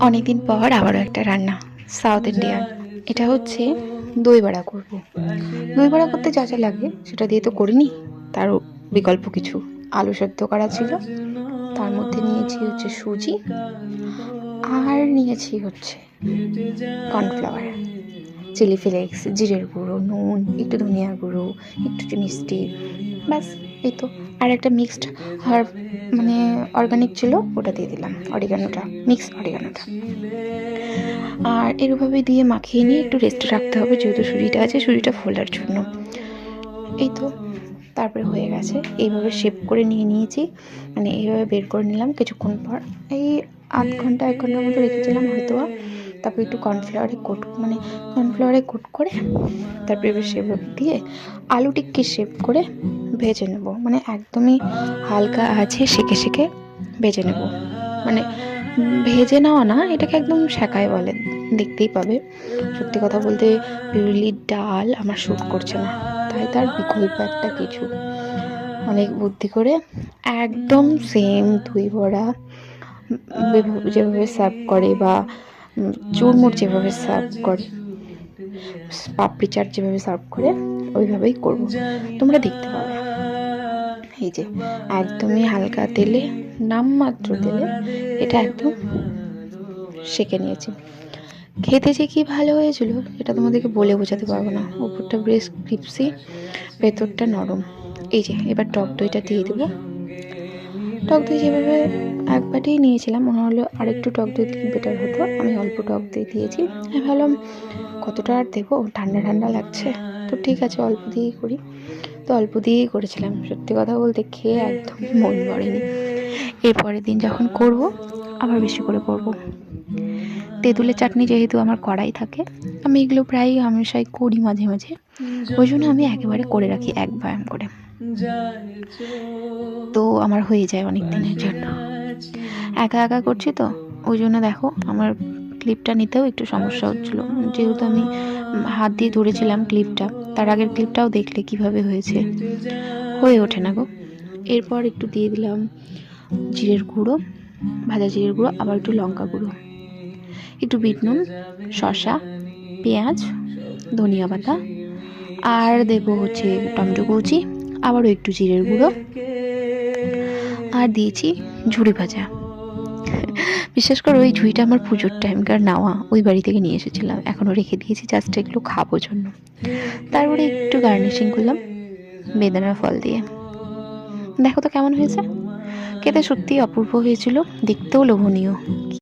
অনেকদিন পর আবারও একটা রান্না, সাউথ ইন্ডিয়ান। এটা হচ্ছে দই বড়া করবো। দই বড়া করতে যা যা লাগে সেটা দিয়ে তো করিনি, তার বিকল্প কিছু আলু সেদ্ধ করা ছিল, তার মধ্যে নিয়েছি হচ্ছে সুজি, আর নিয়েছি হচ্ছে কর্নফ্লাওয়ার, চিলি ফ্লেক্স, জিরের গুঁড়ো, নুন, একটু ধনিয়া গুঁড়ো, একটু মিষ্টি, ব্যাস। এই তো। আর একটা মিক্সড হার্ব মানে অর্গানিক ছিল, ওটা দিয়ে দিলাম, অরিগানোটা, মিক্স অরিগানোটা। আর এরভাবে দিয়ে মাখিয়ে নিয়ে একটু রেস্টে রাখতে হবে, যেহেতু সুজিটা আছে, সুজিটা ফোলার জন্য। এই তো, তারপরে হয়ে গেছে। এইভাবে শেপ করে নিয়ে নিয়েছি, মানে এইভাবে বের করে নিলাম। কিছুক্ষণ পর এই আধ ঘন্টা 1 ঘন্টার মতো রেখেছিলাম হয়তো। তারপর একটু কর্নফ্লাওয়ারে কোট করে তারপরে এবার শেপ দিয়ে আলু টিক্কি শেপ করে ভেজে নেব। মানে একদমই হালকা আছে সেকে সেকে ভেজে নেব। মানে ভেজে নেওয়া না, এটাকে একদম সেকাই বলে, দেখতেই পাবে। সত্যি কথা বলতে বিউলির ডাল আমার শ্যুট করছে না, তাই তার বিকল্প একটা কিছু অনেক বুদ্ধি করে একদম সেম দই বড়া যেভাবে সার্ভ করে, বা চুরমুর যেভাবে সার্ভ করে, পাপড়ি চাট যেভাবে সার্ভ করে, ওইভাবেই করব, তোমরা দেখতে পাবে। এই যে একদমই হালকা তেলে, নামমাত্র তেলে এটা একদম সেঁকে নিয়েছি। খেতে যে কি ভালো হয়েছিল সেটা তোমাদেরকে বলে বোঝাতে পারবো না। উপরটা বেশ ক্রিপসি, ভেতরটা নরম। এই যে এবার টক দইটা দিয়ে দেবো। টক দই যেভাবে এক বাটিই নিয়েছিলাম, মনে হলো আরেকটু টক দই দিলে বেটার হতো। আমি অল্প টক দই দিয়েছি। আমি ভাবলাম কতটা আর দেবো, ঠান্ডা ঠান্ডা লাগছে, তো ঠিক আছে অল্প দিয়েই করি। তো অল্প দিয়েই করেছিলাম। সত্যি কথা বলতে খেয়ে একদম মন ভরেনি। এরপরের দিন যখন করব আবার বেশি করে করব। তেঁতুলের চাটনি যেহেতু আমার করাই থাকে, আমি এগুলো প্রায় হামেশাই করি মাঝে মাঝে, ওই জন্য আমি একেবারে করে রাখি 1 বয়াম করে। তো আমার হয়ে যায় অনেক দিনের জন্য। একা একা করছি তো, ওই জন্য দেখো আমার ক্লিপটা নিতেও একটু সমস্যা হচ্ছিলো, যেহেতু আমি হাত দিয়ে ধরেছিলাম ক্লিপটা। তার আগের ক্লিপটাও দেখলে কিভাবে হয়েছে, হয়ে ওঠে না গো। এরপর একটু দিয়ে দিলাম জিরের গুঁড়ো, ভাজা জিরের গুঁড়ো, আবার একটু লঙ্কা গুঁড়ো, একটু বিট নুন, শসা, পেঁয়াজ, ধনিয়া পাতা, আর দেবো হচ্ছে টমেটো কুচি, আবারও একটু জিরের গুঁড়ো, আর দিয়েছি ঝুড়ি ভাজা। বিশেষ করে ওই ঝুড়িটা আমার পুজোর টাইমকার নেওয়া, ওই বাড়ি থেকে নিয়ে এসেছিলাম, এখনও রেখে দিয়েছি জাস্ট এগুলো খাবো জন্য। তারপরে একটু গার্নিশিং করলাম বেদানার ফল দিয়ে। দেখো তো কেমন হয়েছে, খেতে সত্যিই অপূর্ব হয়েছিল, দেখতেও লোভনীয়।